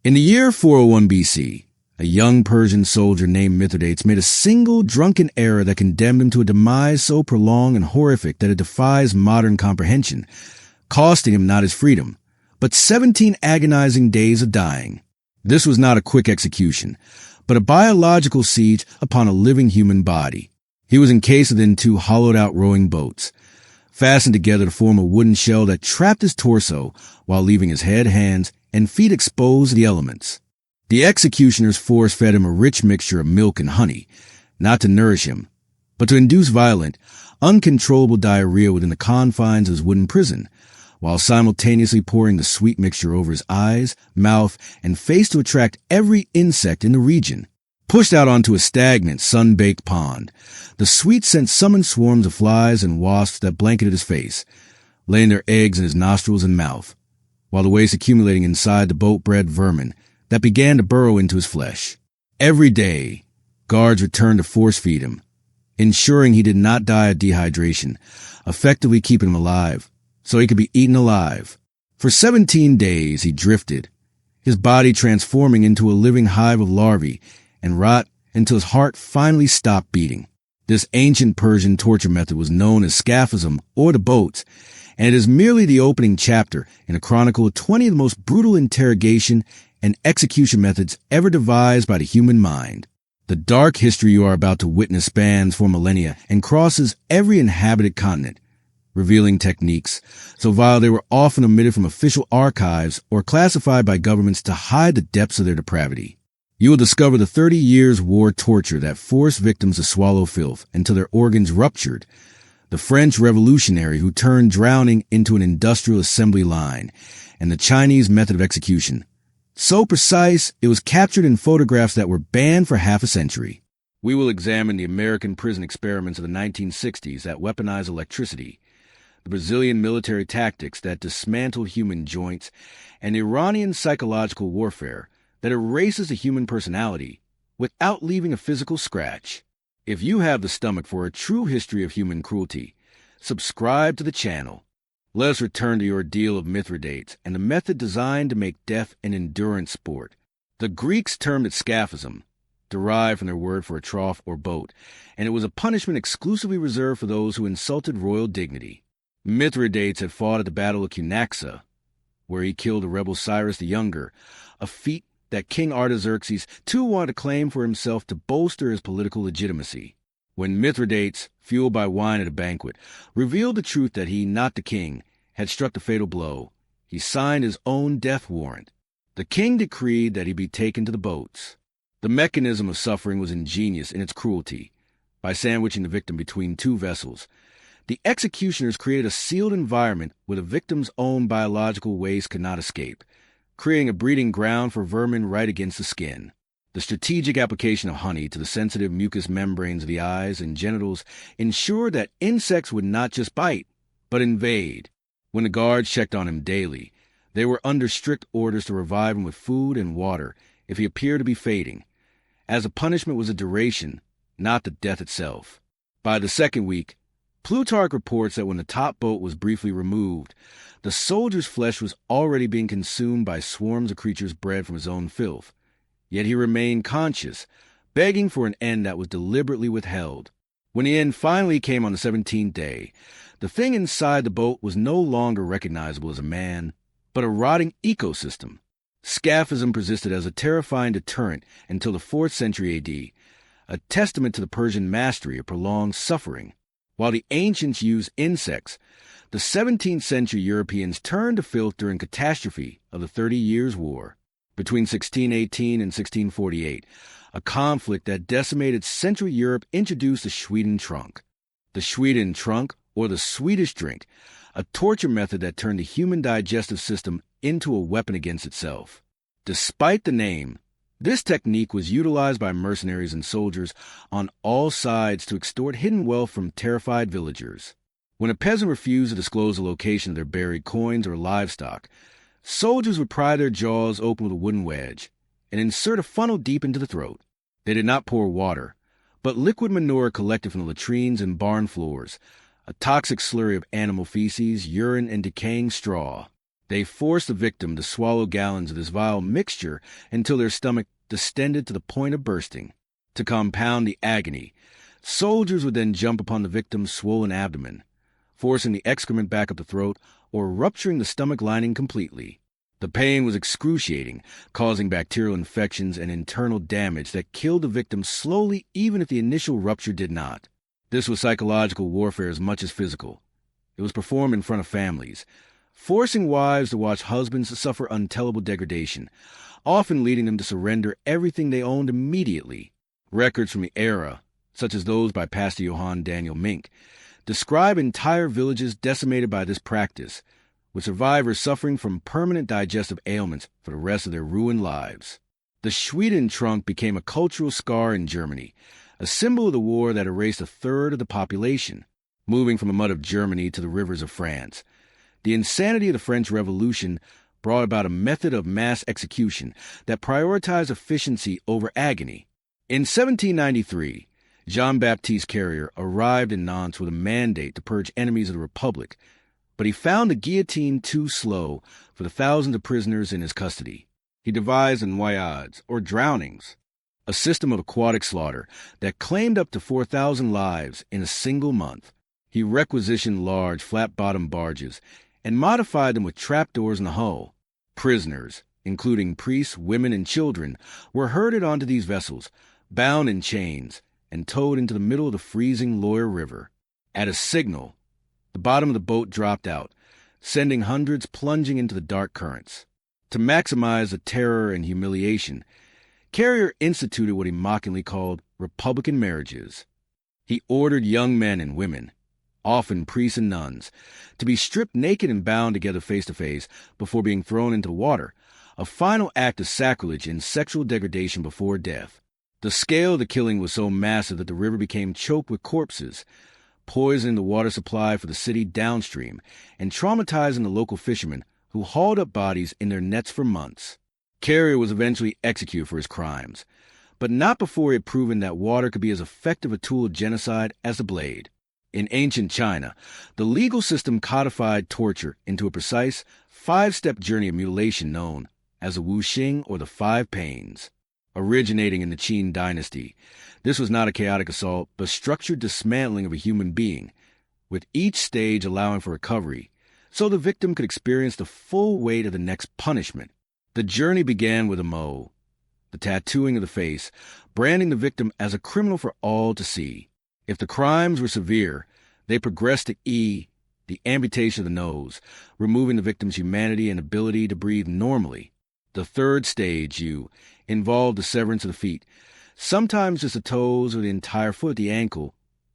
In the year 401 BC, a young Persian soldier named Mithridates made a single drunken error that condemned him to a demise so prolonged and horrific that it defies modern comprehension, costing him not his freedom, but 17 agonizing days of dying. This was not a quick execution, but a biological siege upon a living human body. He was encased within 2 hollowed-out rowing boats, fastened together to form a wooden shell that trapped his torso while leaving his head, hands, and feet exposed to the elements. The executioners force-fed him a rich mixture of milk and honey, not to nourish him, but to induce violent, uncontrollable diarrhea within the confines of his wooden prison, while simultaneously pouring the sweet mixture over his eyes, mouth, and face to attract every insect in the region. Pushed out onto a stagnant, sun-baked pond, the sweet scent summoned swarms of flies and wasps that blanketed his face, laying their eggs in his nostrils and mouth, while the waste accumulating inside the boat bred vermin that began to burrow into his flesh. Every day, guards returned to force-feed him, ensuring he did not die of dehydration, effectively keeping him alive, so he could be eaten alive. For 17 days he drifted, his body transforming into a living hive of larvae, and rot until his heart finally stopped beating. This ancient Persian torture method was known as scaphism or the boats, and it is merely the opening chapter in a chronicle of 20 of the most brutal interrogation and execution methods ever devised by the human mind. The dark history you are about to witness spans for millennia and crosses every inhabited continent, revealing techniques so vile they were often omitted from official archives or classified by governments to hide the depths of their depravity. You will discover the 30 years war torture that forced victims to swallow filth until their organs ruptured, the French revolutionary who turned drowning into an industrial assembly line, and the Chinese method of execution, so precise it was captured in photographs that were banned for half a century. We will examine the American prison experiments of the 1960s that weaponized electricity, the Brazilian military tactics that dismantled human joints, and Iranian psychological warfare that erases the human personality without leaving a physical scratch. If you have the stomach for a true history of human cruelty, subscribe to the channel. Let us return to the ordeal of Mithridates and the method designed to make death an endurance sport. The Greeks termed it scaphism, derived from their word for a trough or boat, and it was a punishment exclusively reserved for those who insulted royal dignity. Mithridates had fought at the Battle of Cunaxa, where he killed the rebel Cyrus the Younger, a feat that King Artaxerxes too wanted to claim for himself to bolster his political legitimacy. When Mithridates, fueled by wine at a banquet, revealed the truth that he, not the king, had struck the fatal blow, he signed his own death warrant. The king decreed that he be taken to the boats. The mechanism of suffering was ingenious in its cruelty. By sandwiching the victim between 2 vessels, the executioners created a sealed environment where the victim's own biological waste could not escape, creating a breeding ground for vermin right against the skin. The strategic application of honey to the sensitive mucous membranes of the eyes and genitals ensured that insects would not just bite, but invade. When the guards checked on him daily, they were under strict orders to revive him with food and water if he appeared to be fading, as the punishment was a duration, not the death itself. By the 2nd week, Plutarch reports that when the top boat was briefly removed, the soldier's flesh was already being consumed by swarms of creatures bred from his own filth. Yet he remained conscious, begging for an end that was deliberately withheld. When the end finally came on the 17th day, the thing inside the boat was no longer recognizable as a man, but a rotting ecosystem. Scaphism persisted as a terrifying deterrent until the 4th century AD, a testament to the Persian mastery of prolonged suffering. While the ancients used insects, the 17th century Europeans turned to filth during catastrophe of the 30 Years' War. Between 1618 and 1648, a conflict that decimated Central Europe introduced the Sweden trunk. The Sweden trunk, or the Swedish drink, a torture method that turned the human digestive system into a weapon against itself. Despite the name, this technique was utilized by mercenaries and soldiers on all sides to extort hidden wealth from terrified villagers. When a peasant refused to disclose the location of their buried coins or livestock, soldiers would pry their jaws open with a wooden wedge and insert a funnel deep into the throat. They did not pour water, but liquid manure collected from the latrines and barn floors, a toxic slurry of animal feces, urine, and decaying straw. They forced the victim to swallow gallons of this vile mixture until their stomach distended to the point of bursting. To compound the agony, soldiers would then jump upon the victim's swollen abdomen, forcing the excrement back up the throat or rupturing the stomach lining completely. The pain was excruciating, causing bacterial infections and internal damage that killed the victim slowly even if the initial rupture did not. This was psychological warfare as much as physical. It was performed in front of families, forcing wives to watch husbands suffer untellable degradation, often leading them to surrender everything they owned immediately. Records from the era, such as those by Pastor Johann Daniel Mink, describe entire villages decimated by this practice, with survivors suffering from permanent digestive ailments for the rest of their ruined lives. The Schweden trunk became a cultural scar in Germany, a symbol of the war that erased a third of the population, moving from the mud of Germany to the rivers of France. The insanity of the French Revolution brought about a method of mass execution that prioritized efficiency over agony. In 1793, Jean-Baptiste Carrier arrived in Nantes with a mandate to purge enemies of the Republic, but he found the guillotine too slow for the thousands of prisoners in his custody. He devised noyades, or drownings, a system of aquatic slaughter that claimed up to 4,000 lives in a single month. He requisitioned large, flat-bottomed barges and modified them with trapdoors in the hull. Prisoners, including priests, women, and children, were herded onto these vessels, bound in chains, and towed into the middle of the freezing Loire River. At a signal, the bottom of the boat dropped out, sending hundreds plunging into the dark currents. To maximize the terror and humiliation, Carrier instituted what he mockingly called Republican marriages. He ordered young men and women, often priests and nuns, to be stripped naked and bound together face to face before being thrown into the water, a final act of sacrilege and sexual degradation before death. The scale of the killing was so massive that the river became choked with corpses, poisoning the water supply for the city downstream and traumatizing the local fishermen who hauled up bodies in their nets for months. Carrier was eventually executed for his crimes, but not before he had proven that water could be as effective a tool of genocide as a blade. In ancient China, the legal system codified torture into a precise 5-step journey of mutilation known as the wuxing or the 5 pains. Originating in the Qin dynasty, this was not a chaotic assault, but structured dismantling of a human being, with each stage allowing for recovery, so the victim could experience the full weight of the next punishment. The journey began with a mo, the tattooing of the face, branding the victim as a criminal for all to see. If the crimes were severe, they progressed to E, the amputation of the nose, removing the victim's humanity and ability to breathe normally. The third stage, U, involved the severance of the feet, sometimes just the toes or the entire foot at the ankle,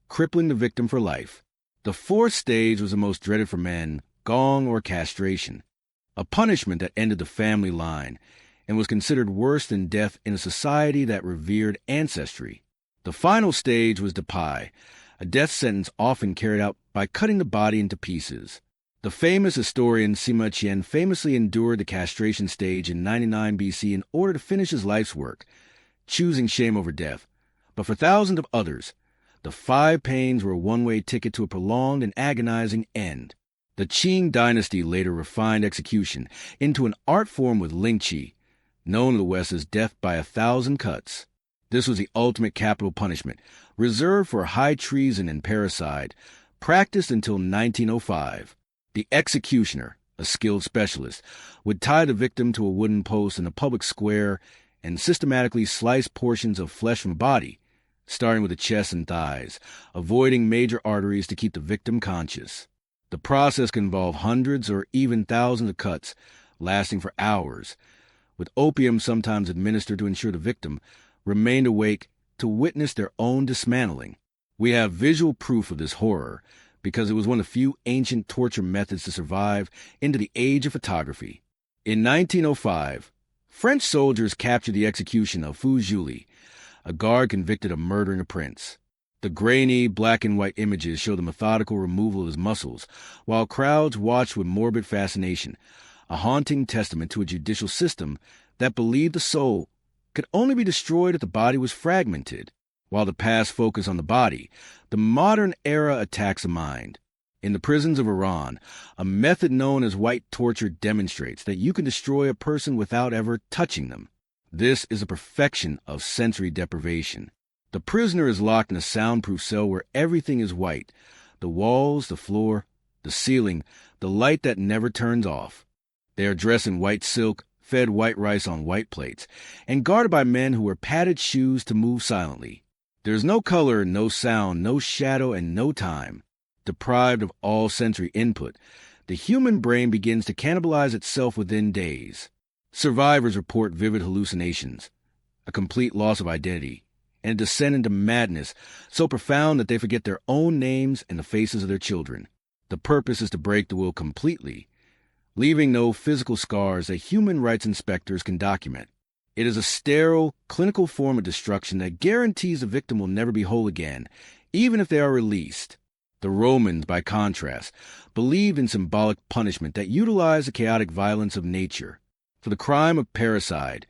crippling the victim for life. The fourth stage was the most dreaded for men, gong or castration, a punishment that ended the family line and was considered worse than death in a society that revered ancestry. The final stage was Dapai, a death sentence often carried out by cutting the body into pieces. The famous historian Sima Qian famously endured the castration stage in 99 BC in order to finish his life's work, choosing shame over death. But for thousands of others, the 5 pains were a one-way ticket to a prolonged and agonizing end. The Qing dynasty later refined execution into an art form with lingqi, known in the West as death by 1,000 cuts. This was the ultimate capital punishment, reserved for high treason and parricide, practiced until 1905. The executioner, a skilled specialist, would tie the victim to a wooden post in a public square and systematically slice portions of flesh from the body, starting with the chest and thighs, avoiding major arteries to keep the victim conscious. The process can involve hundreds or even thousands of cuts, lasting for hours, with opium sometimes administered to ensure the victim remained awake to witness their own dismantling. We have visual proof of this horror because it was one of the few ancient torture methods to survive into the age of photography. In 1905, French soldiers captured the execution of Fu Julie, a guard convicted of murdering a prince. The grainy black and white images show the methodical removal of his muscles, while crowds watched with morbid fascination, a haunting testament to a judicial system that believed the soul could only be destroyed if the body was fragmented. While the past focused on the body, the modern era attacks the mind. In the prisons of Iran, a method known as white torture demonstrates that you can destroy a person without ever touching them. This is a perfection of sensory deprivation. The prisoner is locked in a soundproof cell where everything is white: the walls, the floor, the ceiling, the light that never turns off. They are dressed in white silk, fed white rice on white plates, and guarded by men who wear padded shoes to move silently. There is no color, no sound, no shadow, and no time. Deprived of all sensory input, the human brain begins to cannibalize itself within days. Survivors report vivid hallucinations, a complete loss of identity, and a descent into madness so profound that they forget their own names and the faces of their children. The purpose is to break the will completely, leaving no physical scars that human rights inspectors can document. It is a sterile, clinical form of destruction that guarantees the victim will never be whole again, even if they are released. The Romans, by contrast, believed in symbolic punishment that utilized the chaotic violence of nature. For the crime of parricide,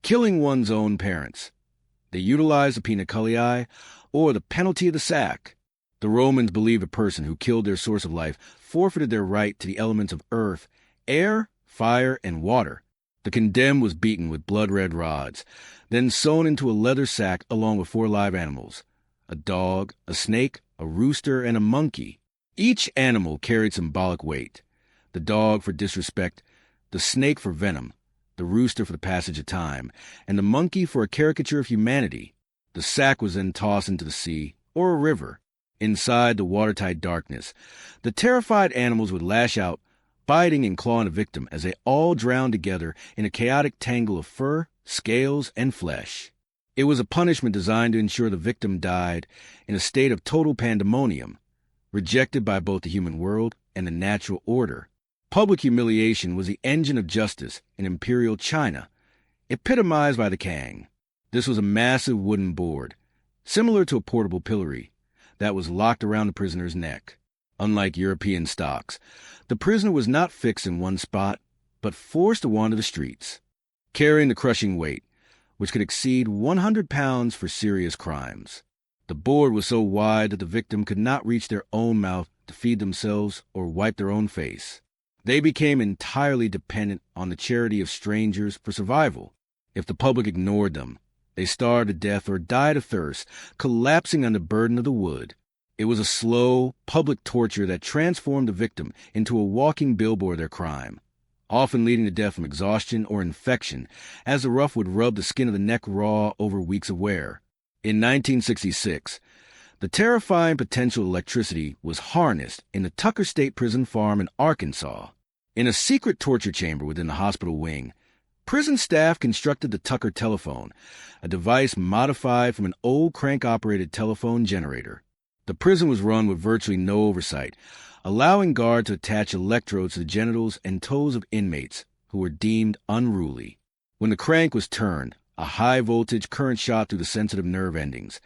killing one's own parents, they utilized the peniculiae, or the penalty of the sack. The Romans believed a person who killed their source of life forfeited their right to the elements of earth, air, fire, and water. The condemned was beaten with blood-red rods, then sewn into a leather sack along with 4 live animals: a dog, a snake, a rooster, and a monkey. Each animal carried symbolic weight: the dog for disrespect, the snake for venom, the rooster for the passage of time, and the monkey for a caricature of humanity. The sack was then tossed into the sea or a river. Inside the watertight darkness, the terrified animals would lash out, biting and clawing the victim as they all drowned together in a chaotic tangle of fur, scales, and flesh. It was a punishment designed to ensure the victim died in a state of total pandemonium, rejected by both the human world and the natural order. Public humiliation was the engine of justice in imperial China, epitomized by the Kang. This was a massive wooden board, similar to a portable pillory, that was locked around the prisoner's neck. Unlike European stocks, the prisoner was not fixed in one spot, but forced to wander the streets, carrying the crushing weight, which could exceed 100 pounds for serious crimes. The board was so wide that the victim could not reach their own mouth to feed themselves or wipe their own face. They became entirely dependent on the charity of strangers for survival. If the public ignored them, they starved to death or died of thirst, collapsing under the burden of the wood. It was a slow, public torture that transformed the victim into a walking billboard of their crime, often leading to death from exhaustion or infection, as the rough would rub the skin of the neck raw over weeks of wear. In 1966, the terrifying potential of electricity was harnessed in the Tucker State Prison Farm in Arkansas. In a secret torture chamber within the hospital wing, prison staff constructed the Tucker telephone, a device modified from an old crank-operated telephone generator. The prison was run with virtually no oversight, allowing guards to attach electrodes to the genitals and toes of inmates who were deemed unruly. When the crank was turned, a high-voltage current shot through the sensitive nerve endings,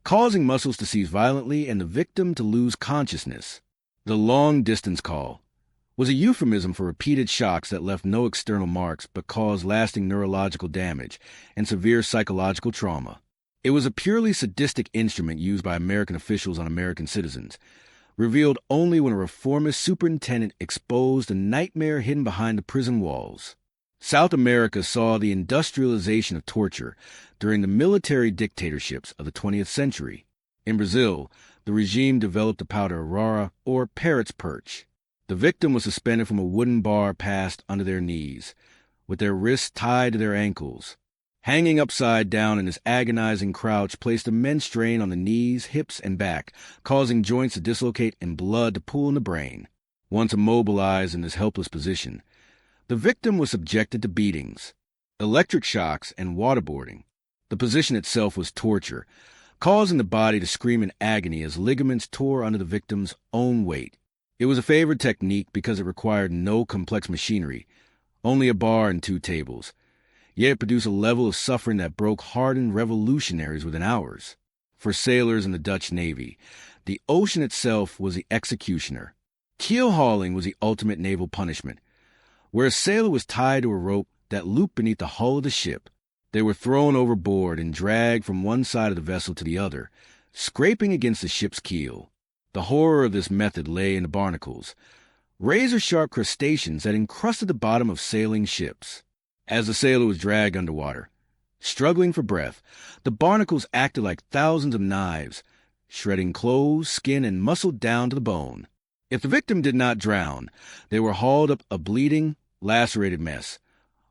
causing muscles to seize violently and the victim to lose consciousness. The long-distance call was a euphemism for repeated shocks that left no external marks but caused lasting neurological damage and severe psychological trauma. It was a purely sadistic instrument used by American officials on American citizens, revealed only when a reformist superintendent exposed the nightmare hidden behind the prison walls. South America saw the industrialization of torture during the military dictatorships of the 20th century. In Brazil, the regime developed the powder arara, or parrot's perch. The victim was suspended from a wooden bar passed under their knees, with their wrists tied to their ankles. Hanging upside down in this agonizing crouch placed immense strain on the knees, hips, and back, causing joints to dislocate and blood to pool in the brain. Once immobilized in this helpless position, the victim was subjected to beatings, electric shocks, and waterboarding. The position itself was torture, causing the body to scream in agony as ligaments tore under the victim's own weight. It was a favored technique because it required no complex machinery, only a bar and 2 tables. Yet it produced a level of suffering that broke hardened revolutionaries within hours. For sailors in the Dutch Navy, the ocean itself was the executioner. Keel hauling was the ultimate naval punishment, where a sailor was tied to a rope that looped beneath the hull of the ship. They were thrown overboard and dragged from one side of the vessel to the other, scraping against the ship's keel. The horror of this method lay in the barnacles, razor-sharp crustaceans that encrusted the bottom of sailing ships. As the sailor was dragged underwater, struggling for breath, the barnacles acted like thousands of knives, shredding clothes, skin, and muscle down to the bone. If the victim did not drown, they were hauled up a bleeding, lacerated mess,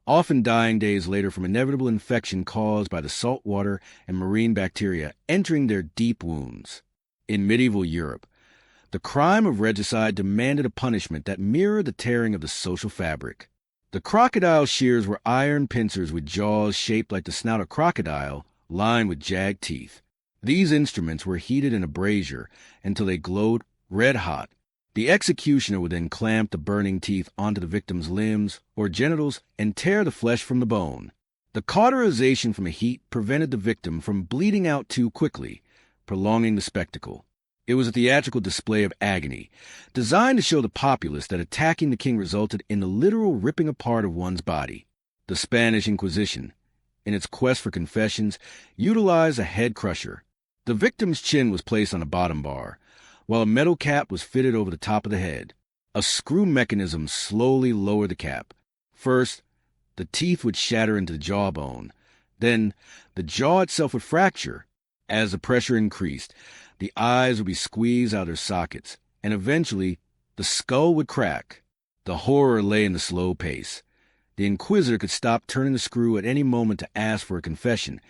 often dying days later from inevitable infection caused by the salt water and marine bacteria entering their deep wounds. In medieval Europe, the crime of regicide demanded a punishment that mirrored the tearing of the social fabric. The crocodile shears were iron pincers with jaws shaped like the snout of crocodile, lined with jagged teeth. These instruments were heated in a brazier until they glowed red-hot. The executioner would then clamp the burning teeth onto the victim's limbs or genitals and tear the flesh from the bone. The cauterization from the heat prevented the victim from bleeding out too quickly, prolonging the spectacle. It was a theatrical display of agony, designed to show the populace that attacking the king resulted in the literal ripping apart of one's body. The Spanish Inquisition, in its quest for confessions, utilized a head crusher. The victim's chin was placed on a bottom bar, while a metal cap was fitted over the top of the head. A screw mechanism slowly lowered the cap. First, the teeth would shatter into the jawbone. Then, the jaw itself would fracture. As the pressure increased, the eyes would be squeezed out of their sockets, and eventually, the skull would crack. The horror lay in the slow pace. The inquisitor could stop turning the screw at any moment to ask for a confession,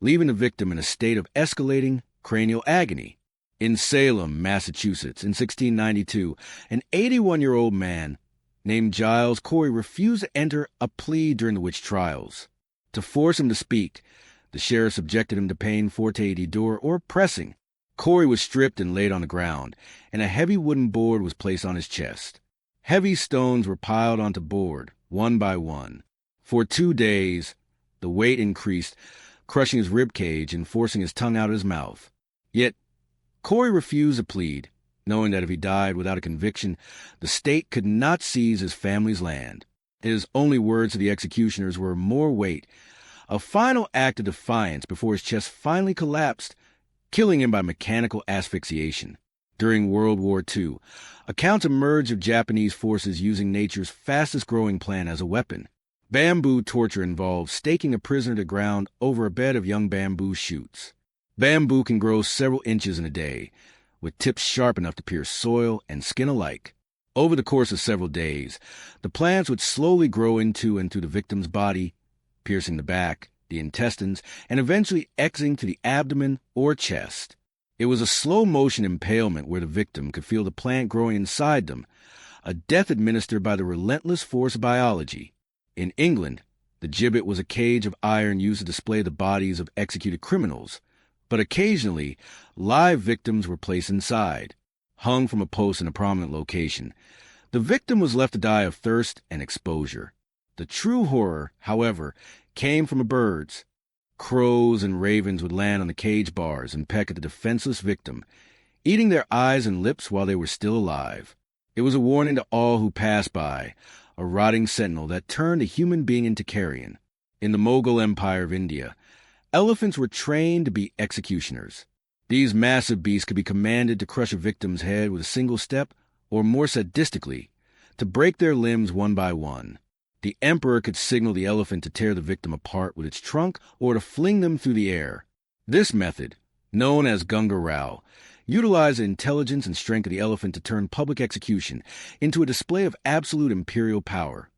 leaving the victim in a state of escalating cranial agony. In Salem, Massachusetts, in 1692, an 81-year-old man named Giles Corey refused to enter a plea during the witch trials. To force him to speak, the sheriff subjected him to pain forte di dure or pressing. Corey was stripped and laid on the ground, and a heavy wooden board was placed on his chest. Heavy stones were piled onto board, one by one. For 2 days, the weight increased, crushing his rib cage and forcing his tongue out of his mouth. Yet, Corey refused to plead, knowing that if he died without a conviction, the state could not seize his family's land. His only words to the executioners were more weight, a final act of defiance before his chest finally collapsed, killing him by mechanical asphyxiation. During World War II, accounts emerged of Japanese forces using nature's fastest-growing plant as a weapon. Bamboo torture involved staking a prisoner to the ground over a bed of young bamboo shoots. Bamboo can grow several inches in a day, with tips sharp enough to pierce soil and skin alike. Over the course of several days, the plants would slowly grow into and through the victim's body, piercing the back, the intestines, and eventually exiting to the abdomen or chest. It was a slow-motion impalement where the victim could feel the plant growing inside them, a death administered by the relentless force of biology. In England, the gibbet was a cage of iron used to display the bodies of executed criminals, but occasionally, live victims were placed inside, hung from a post in a prominent location. The victim was left to die of thirst and exposure. The true horror, however, came from the birds. Crows and ravens would land on the cage bars and peck at the defenseless victim, eating their eyes and lips while they were still alive. It was a warning to all who passed by, a rotting sentinel that turned a human being into carrion. In the Mughal Empire of India, elephants were trained to be executioners. These massive beasts could be commanded to crush a victim's head with a single step, or more sadistically, to break their limbs one by one. The emperor could signal the elephant to tear the victim apart with its trunk or to fling them through the air. This method, known as Gunga Rao, utilized the intelligence and strength of the elephant to turn public execution into a display of absolute imperial power,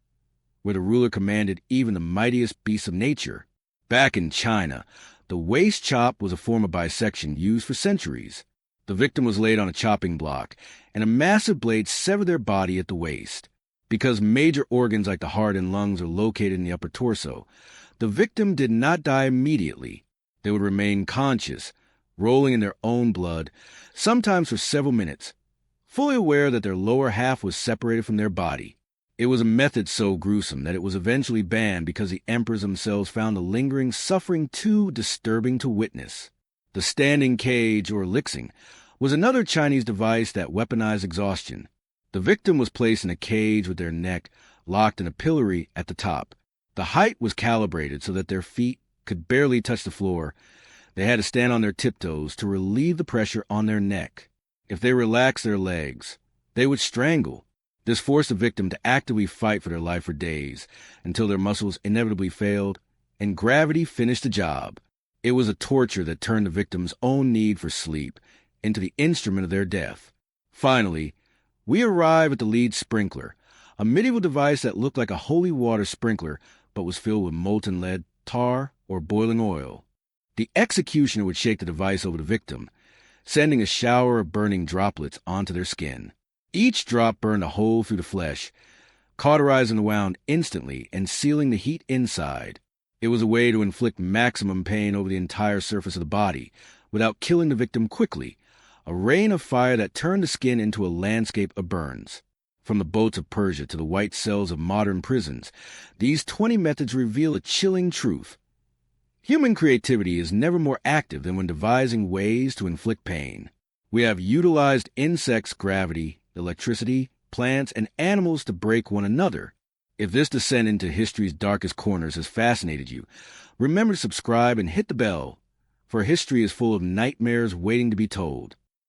where the ruler commanded even the mightiest beasts of nature. Back in China, the waist chop was a form of bisection used for centuries. The victim was laid on a chopping block, and a massive blade severed their body at the waist. Because major organs like the heart and lungs are located in the upper torso, the victim did not die immediately. They would remain conscious, rolling in their own blood, sometimes for several minutes, fully aware that their lower half was separated from their body. It was a method so gruesome that it was eventually banned because the emperors themselves found the lingering suffering too disturbing to witness. The standing cage, or lixing, was another Chinese device that weaponized exhaustion. The victim was placed in a cage with their neck locked in a pillory at the top. The height was calibrated so that their feet could barely touch the floor. They had to stand on their tiptoes to relieve the pressure on their neck. If they relaxed their legs, they would strangle. This forced the victim to actively fight for their life for days, until their muscles inevitably failed, and gravity finished the job. It was a torture that turned the victim's own need for sleep into the instrument of their death. Finally, we arrive at the lead sprinkler, a medieval device that looked like a holy water sprinkler but was filled with molten lead, tar, or boiling oil. The executioner would shake the device over the victim, sending a shower of burning droplets onto their skin. Each drop burned a hole through the flesh, cauterizing the wound instantly and sealing the heat inside. It was a way to inflict maximum pain over the entire surface of the body, without killing the victim quickly, a rain of fire that turned the skin into a landscape of burns. From the boats of Persia to the white cells of modern prisons, these 20 methods reveal a chilling truth. Human creativity is never more active than when devising ways to inflict pain. We have utilized insects' gravity, electricity, plants, and animals to break one another. If this descent into history's darkest corners has fascinated you, remember to subscribe and hit the bell, for history is full of nightmares waiting to be told.